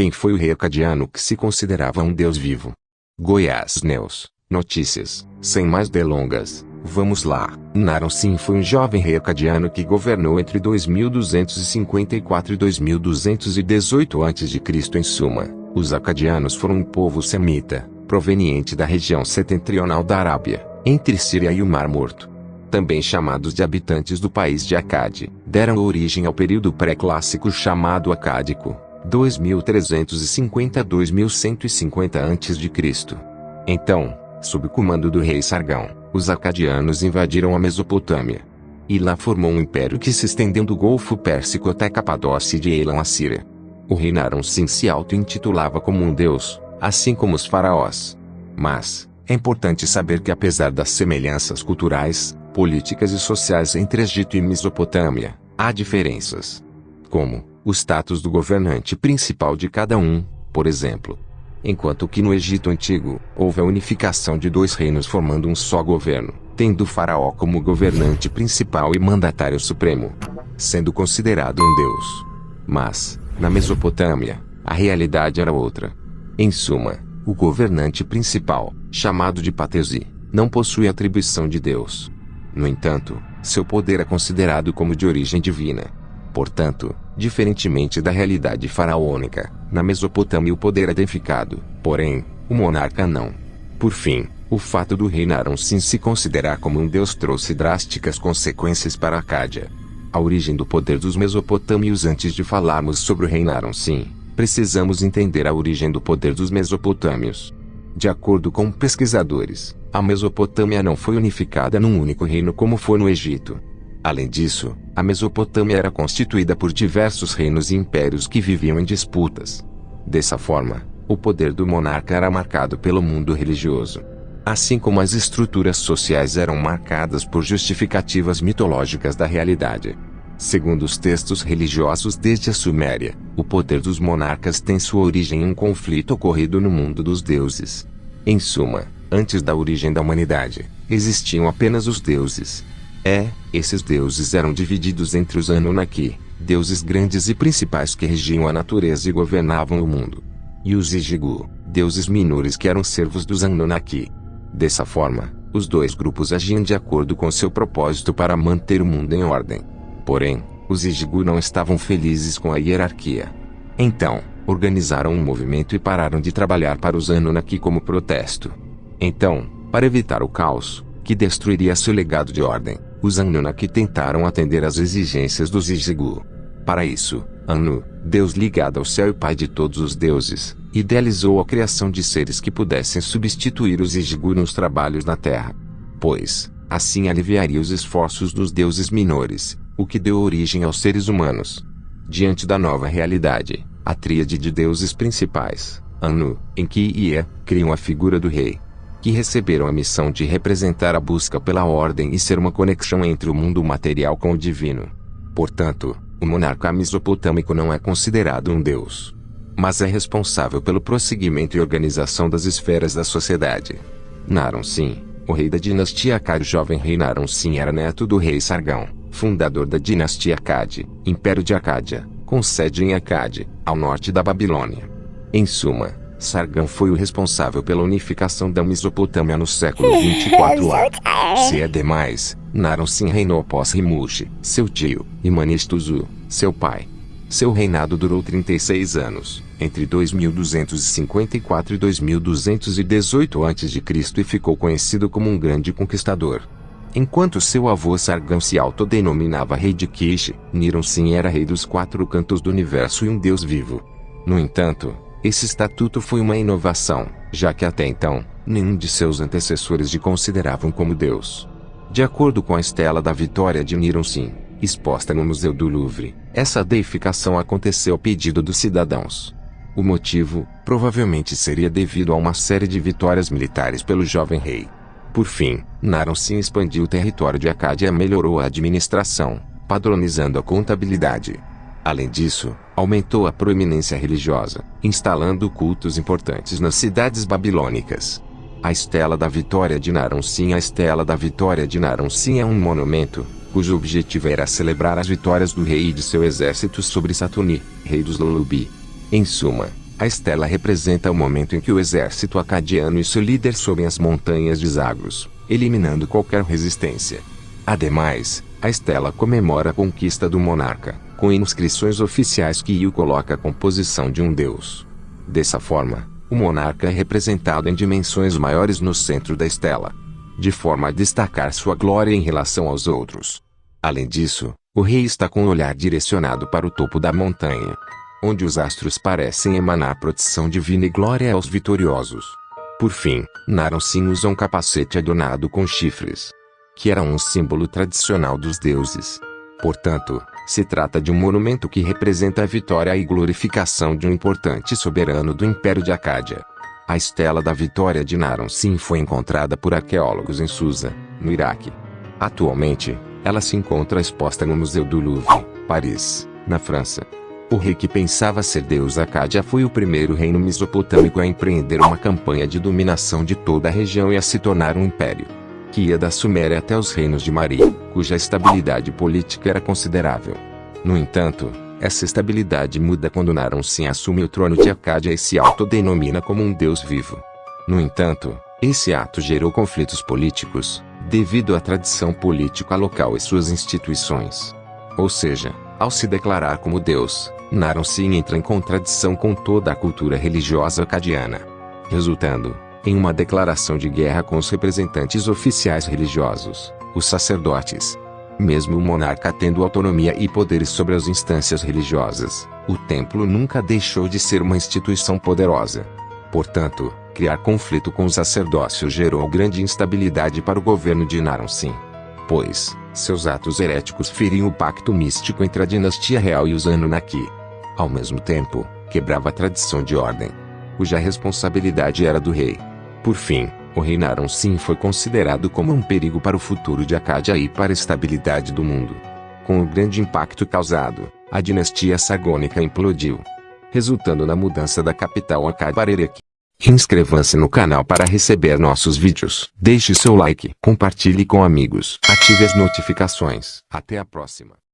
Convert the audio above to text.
Quem foi o rei acadiano que se considerava um deus vivo? Goiás News, notícias. Sem mais delongas, vamos lá. Naram-Sin foi um jovem rei acadiano que governou entre 2254 e 2218 a.C. Em suma, os acadianos foram um povo semita, proveniente da região setentrional da Arábia, entre Síria e o Mar Morto. Também chamados de habitantes do país de Acade, deram origem ao período pré-clássico chamado Acádico, 2350 a 2150 a.C. Então, sob o comando do rei Sargão, os acadianos invadiram a Mesopotâmia. E lá formou um império que se estendeu do Golfo Pérsico até Capadócia e de Elam a Síria. O rei Naram-Sin se auto-intitulava como um deus, assim como os faraós. Mas, é importante saber que apesar das semelhanças culturais, políticas e sociais entre Egito e Mesopotâmia, há diferenças. Como o status do governante principal de cada um, por exemplo. Enquanto que no Egito Antigo, houve a unificação de dois reinos formando um só governo, tendo o faraó como governante principal e mandatário supremo, sendo considerado um deus. Mas, na Mesopotâmia, a realidade era outra. Em suma, o governante principal, chamado de Patesi, não possui atribuição de Deus. No entanto, seu poder é considerado como de origem divina. Portanto, diferentemente da realidade faraônica, na Mesopotâmia o poder é deificado, porém, o monarca não. Por fim, o fato do rei Naram-Sin se considerar como um deus trouxe drásticas consequências para a Acádia. A origem do poder dos mesopotâmios. Antes de falarmos sobre o rei Naram-Sin, precisamos entender a origem do poder dos mesopotâmios. De acordo com pesquisadores, a Mesopotâmia não foi unificada num único reino como foi no Egito. Além disso, a Mesopotâmia era constituída por diversos reinos e impérios que viviam em disputas. Dessa forma, o poder do monarca era marcado pelo mundo religioso. Assim como as estruturas sociais eram marcadas por justificativas mitológicas da realidade. Segundo os textos religiosos desde a Suméria, o poder dos monarcas tem sua origem em um conflito ocorrido no mundo dos deuses. Em suma, antes da origem da humanidade, existiam apenas os deuses. Esses deuses eram divididos entre os Anunnaki, deuses grandes e principais que regiam a natureza e governavam o mundo. E os Ijigu, deuses menores que eram servos dos Anunnaki. Dessa forma, os dois grupos agiam de acordo com seu propósito para manter o mundo em ordem. Porém, os Ijigu não estavam felizes com a hierarquia. Então, organizaram um movimento e pararam de trabalhar para os Anunnaki como protesto. Então, para evitar o caos, que destruiria seu legado de ordem, os Anunnaki tentaram atender às exigências dos Ijigu. Para isso, Anu, Deus ligado ao céu e pai de todos os deuses, idealizou a criação de seres que pudessem substituir os Ijigu nos trabalhos na Terra. Pois, assim aliviaria os esforços dos deuses menores, o que deu origem aos seres humanos. Diante da nova realidade, a tríade de deuses principais, Anu, Enki e Ea, criam a figura do rei, que receberam a missão de representar a busca pela ordem e ser uma conexão entre o mundo material com o divino. Portanto, o monarca mesopotâmico não é considerado um deus, mas é responsável pelo prosseguimento e organização das esferas da sociedade. Naram-Sin, o rei da dinastia Acade. O jovem rei Naram-Sin era neto do rei Sargão, fundador da dinastia Acade, Império de Acádia, com sede em Acade, ao norte da Babilônia. Em suma, Sargão foi o responsável pela unificação da Mesopotâmia no século 24 a.C. Ademais, Naram-Sin reinou após Rimushi, seu tio, e Manistuzu, seu pai. Seu reinado durou 36 anos, entre 2254 e 2218 a.C. e ficou conhecido como um grande conquistador. Enquanto seu avô Sargão se autodenominava rei de Kish, Naram-Sin era rei dos quatro cantos do universo e um deus vivo. No entanto, esse estatuto foi uma inovação, já que até então, nenhum de seus antecessores o consideravam como deus. De acordo com a Estela da Vitória de Naram-Sin, exposta no Museu do Louvre, essa deificação aconteceu a pedido dos cidadãos. O motivo, provavelmente seria devido a uma série de vitórias militares pelo jovem rei. Por fim, Naram-Sin expandiu o território de Acádia e melhorou a administração, padronizando a contabilidade. Além disso, aumentou a proeminência religiosa, instalando cultos importantes nas cidades babilônicas. A Estela da Vitória de Naram-Sin. A Estela da Vitória de Naram-Sin é um monumento, cujo objetivo era celebrar as vitórias do rei e de seu exército sobre Satuni, rei dos Lulubi. Em suma, A estela representa o momento em que o exército acadiano e seu líder sobem as montanhas de Zagros, eliminando qualquer resistência. Ademais, a estela comemora a conquista do monarca, com inscrições oficiais que o coloca com posição de um deus. Dessa forma, o monarca é representado em dimensões maiores no centro da estela, de forma a destacar sua glória em relação aos outros. Além disso, o rei está com o olhar direcionado para o topo da montanha, onde os astros parecem emanar proteção divina e glória aos vitoriosos. Por fim, Naram-Sin usa um capacete adornado com chifres, que era um símbolo tradicional dos deuses. Portanto, se trata de um monumento que representa a vitória e glorificação de um importante soberano do Império de Acádia. A estela da vitória de Naram-Sin foi encontrada por arqueólogos em Susa, no Iraque. Atualmente, ela se encontra exposta no Museu do Louvre, Paris, na França. O rei que pensava ser deus Acádia foi o primeiro reino mesopotâmico a empreender uma campanha de dominação de toda a região e a se tornar um império, que ia da Suméria até os reinos de Mari, cuja estabilidade política era considerável. No entanto, essa estabilidade muda quando Naram-Sin assume o trono de Acádia e se autodenomina como um deus vivo. No entanto, esse ato gerou conflitos políticos, devido à tradição política local e suas instituições. Ou seja, ao se declarar como deus, Naram-Sin entra em contradição com toda a cultura religiosa acadiana, resultando em uma declaração de guerra com os representantes oficiais religiosos, os sacerdotes. Mesmo o monarca tendo autonomia e poderes sobre as instâncias religiosas, o templo nunca deixou de ser uma instituição poderosa. Portanto, criar conflito com o sacerdócio gerou grande instabilidade para o governo de Naram-Sin, pois seus atos heréticos feriam o pacto místico entre a dinastia real e os Anunnaki. Ao mesmo tempo, quebrava a tradição de ordem, cuja responsabilidade era do rei. Por fim, o rei Naram-Sin foi considerado como um perigo para o futuro de Acádia e para a estabilidade do mundo. Com o grande impacto causado, a dinastia Sagônica implodiu, resultando na mudança da capital Acádia para Erechim. Inscreva-se no canal para receber nossos vídeos. Deixe seu like, compartilhe com amigos, ative as notificações. Até a próxima.